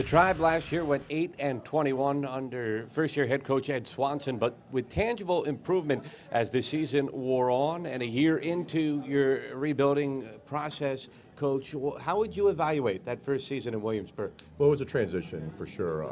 Tribe last year went 8-21 under first-year head coach Ed Swanson, but with tangible improvement as the season wore on and a year into your rebuilding process, Coach, how would you evaluate that first season in Williamsburg? Well, it was a transition for sure.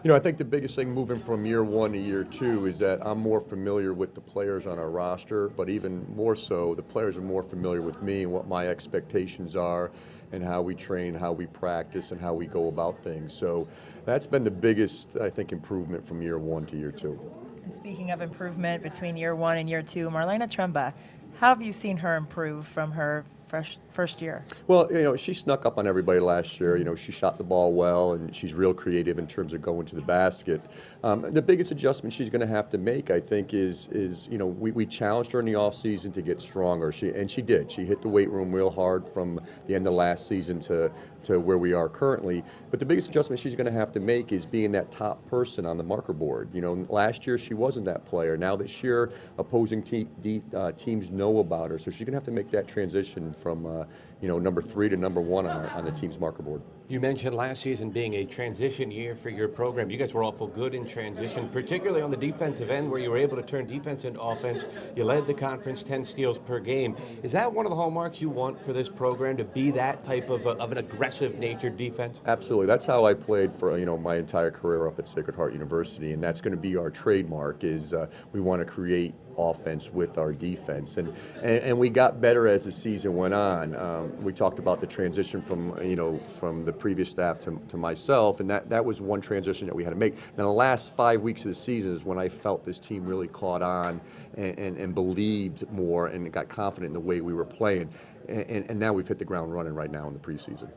I think the biggest thing moving from year one to year two is that I'm more familiar with the players on our roster, but even more so, the players are more familiar with me and what my expectations are and how we train, how we practice, and how we go about things. So that's been the biggest, I think, improvement from year one to year two. And speaking of improvement between year one and year two, Marlena Trumba, how have you seen her improve from her first year? Well, she snuck up on everybody last year. She shot the ball well, and she's real creative in terms of going to the basket. The biggest adjustment she's going to have to make, I think, is we challenged her in the offseason to get stronger. She did. She hit the weight room real hard from the end of last season to where we are currently. But the biggest adjustment she's going to have to make is being that top person on the marker board. Last year she wasn't that player. Now this year, opposing teams know about her, so she's going to have to make that transition from number 3 to number 1 on the team's marker board. You mentioned last season being a transition year for your program. You guys were awful good in transition, particularly on the defensive end where you were able to turn defense into offense. You led the conference 10 steals per game. Is that one of the hallmarks you want for this program, to be that type of an aggressive-natured defense? Absolutely. That's how I played for my entire career up at Sacred Heart University, and that's going to be our trademark. Is we want to create offense with our defense, and we got better as the season went on. We talked about the transition from the previous staff to myself, and that was one transition that we had to make. Now the last 5 weeks of the season is when I felt this team really caught on and believed more and got confident in the way we were playing, and now we've hit the ground running right now in the preseason.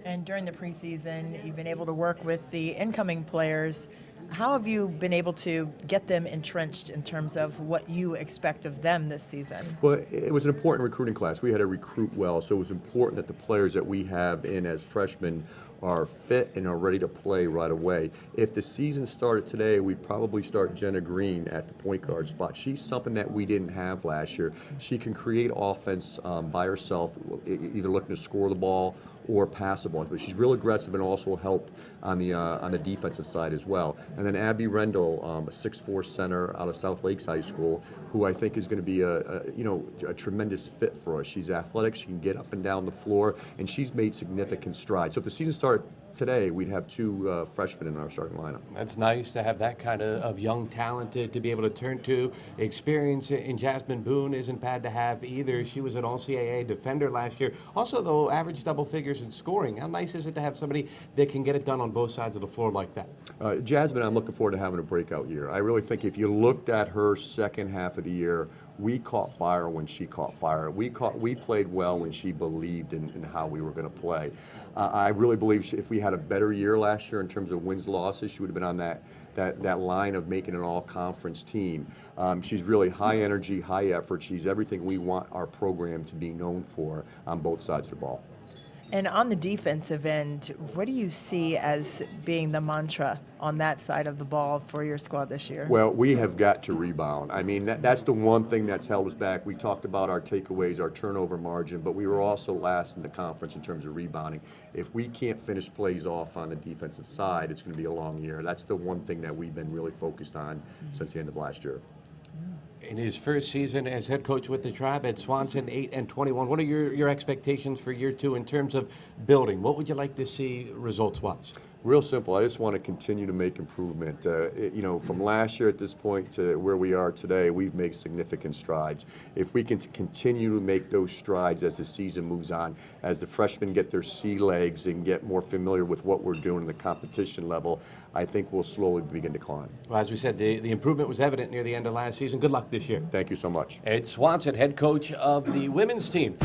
And during the preseason, you've been able to work with the incoming players. How have you been able to get them entrenched in terms of what you expect of them this season? Well, it was an important recruiting class. We had to recruit well, so it was important that the players that we have in as freshmen are fit and are ready to play right away. If the season started today, we'd probably start Jenna Green at the point guard spot. She's something that we didn't have last year. She can create offense by herself, either looking to score the ball or pass the ball. But she's real aggressive and also help on the defensive side as well. And then Abby Rendell, a 6'4" center out of South Lakes High School, who I think is going to be a tremendous fit for us. She's athletic, she can get up and down the floor, and she's made significant strides. So if the season started today, we'd have 2 freshmen in our starting lineup. That's nice to have that kind of young talent to be able to turn to. Experience in Jasmine Boone isn't bad to have either. She was an All-CAA defender last year. Also, though, average double figures in scoring. How nice is it to have somebody that can get it done on both sides of the floor like that? Jasmine, I'm looking forward to having a breakout year. I really think if you looked at her second half of the year, we caught fire when she caught fire. We played well when she believed in how we were going to play. I really believe if we had a better year last year in terms of wins, losses, she would have been on that line of making an all-conference team. She's really high energy, high effort. She's everything we want our program to be known for on both sides of the ball. And on the defensive end, what do you see as being the mantra on that side of the ball for your squad this year? Well, we have got to rebound. I mean, that's the one thing that's held us back. We talked about our takeaways, our turnover margin, but we were also last in the conference in terms of rebounding. If we can't finish plays off on the defensive side, it's going to be a long year. That's the one thing that we've been really focused on since the end of last year. In his first season as head coach with the Tribe at Swanson, 8-21, what are your expectations for year 2 in terms of building? What would you like to see results-wise? Real simple. I just want to continue to make improvement. From last year at this point to where we are today, we've made significant strides. If we can continue to make those strides as the season moves on, as the freshmen get their sea legs and get more familiar with what we're doing in the competition level, I think we'll slowly begin to climb. Well, as we said, the improvement was evident near the end of last season. Good luck this year. Thank you so much. Ed Swanson, head coach of the women's team.